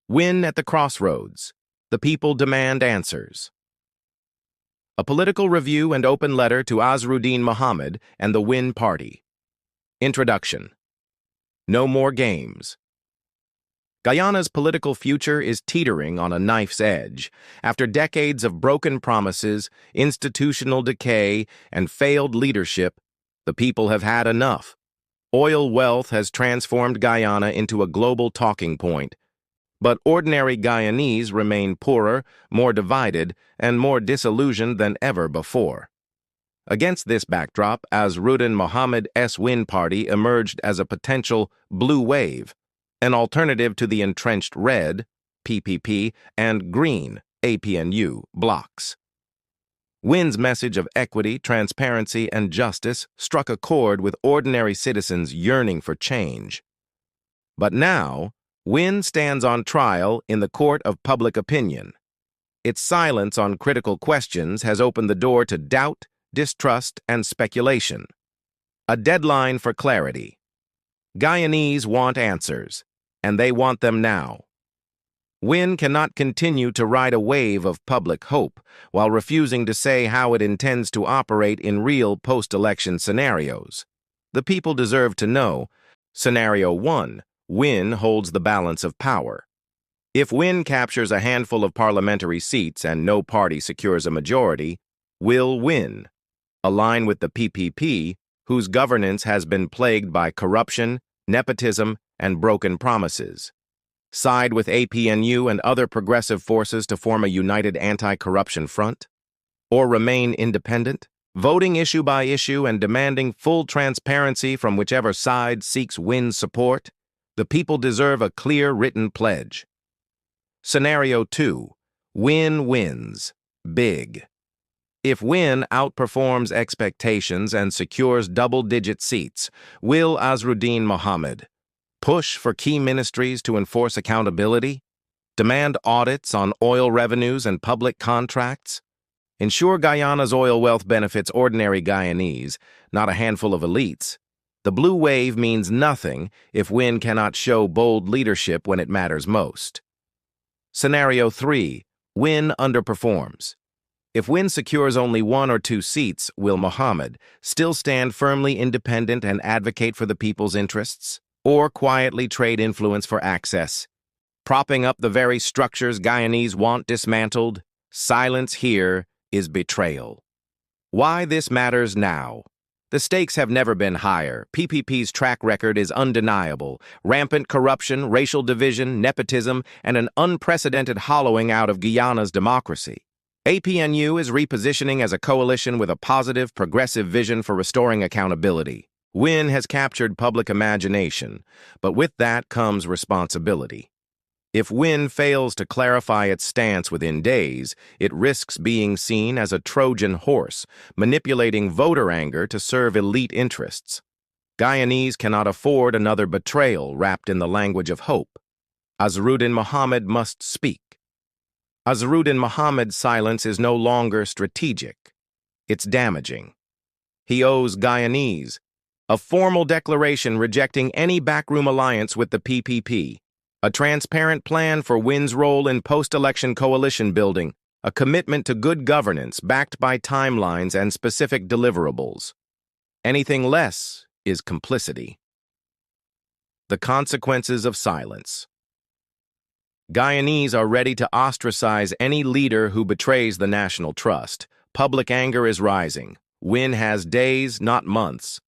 Win at the crossroads. The people demand answers. A political review and open letter to Azruddin Mohamed and the Win Party. Introduction. No more games. Guyana's political future is teetering on a knife's edge. After decades of broken promises, institutional decay, and failed leadership, the people have had enough. Oil wealth has transformed Guyana into a global talking point. But ordinary Guyanese remain poorer, more divided, and more disillusioned than ever before. Against this backdrop, Azruddin Mohamed's Win Party emerged as a potential blue wave, an alternative to the entrenched red, PPP, and green, APNU, blocs. Win's message of equity, transparency, and justice struck a chord with ordinary citizens yearning for change. But now, Win stands on trial in the court of public opinion. Its silence on critical questions has opened the door to doubt, distrust, and speculation. A deadline for clarity. Guyanese want answers, and they want them now. Win cannot continue to ride a wave of public hope while refusing to say how it intends to operate in real post-election scenarios. The people deserve to know. Scenario 1. Win holds the balance of power. If Win captures a handful of parliamentary seats and no party secures a majority, will Win align with the PPP, whose governance has been plagued by corruption, nepotism, and broken promises? Side with APNU and other progressive forces to form a united anti-corruption front? Or remain independent, voting issue by issue and demanding full transparency from whichever side seeks Win's support? The people deserve a clear written pledge. Scenario 2. Win wins. Big. If Win outperforms expectations and secures double-digit seats, will Azruddin Mohamed push for key ministries to enforce accountability, demand audits on oil revenues and public contracts, ensure Guyana's oil wealth benefits ordinary Guyanese, not a handful of elites? The blue wave means nothing if Win cannot show bold leadership when it matters most. Scenario 3. Win underperforms. If Win secures only 1 or 2 seats, will Mohamed still stand firmly independent and advocate for the people's interests, or quietly trade influence for access, propping up the very structures Guyanese want dismantled? Silence here is betrayal. Why this matters now? The stakes have never been higher. PPP's track record is undeniable. Rampant corruption, racial division, nepotism, and an unprecedented hollowing out of Guyana's democracy. APNU is repositioning as a coalition with a positive, progressive vision for restoring accountability. Win has captured public imagination, but with that comes responsibility. If Win fails to clarify its stance within days, it risks being seen as a Trojan horse, manipulating voter anger to serve elite interests. Guyanese cannot afford another betrayal wrapped in the language of hope. Azruddin Mohamed must speak. Azruddin Mohamed's silence is no longer strategic. It's damaging. He owes Guyanese a formal declaration rejecting any backroom alliance with the PPP, a transparent plan for Win's role in post-election coalition building, a commitment to good governance backed by timelines and specific deliverables. Anything less is complicity. The consequences of silence. Guyanese are ready to ostracize any leader who betrays the national trust. Public anger is rising. Win has days, not months,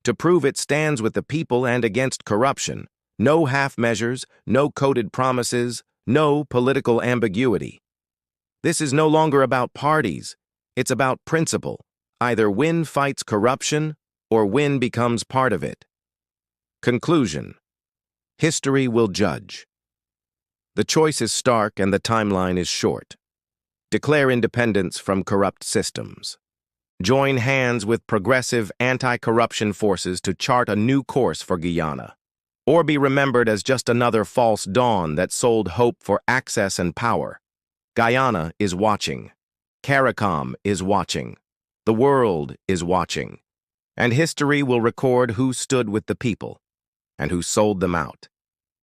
to prove it stands with the people and against corruption. No half measures, no coded promises, no political ambiguity. This is no longer about parties. It's about principle. Either Win fights corruption or Win becomes part of it. Conclusion. History will judge. The choice is stark and the timeline is short. Declare independence from corrupt systems. Join hands with progressive anti-corruption forces to chart a new course for Guyana. Or be remembered as just another false dawn that sold hope for access and power. Guyana is watching. CARICOM is watching. The world is watching. And history will record who stood with the people and who sold them out.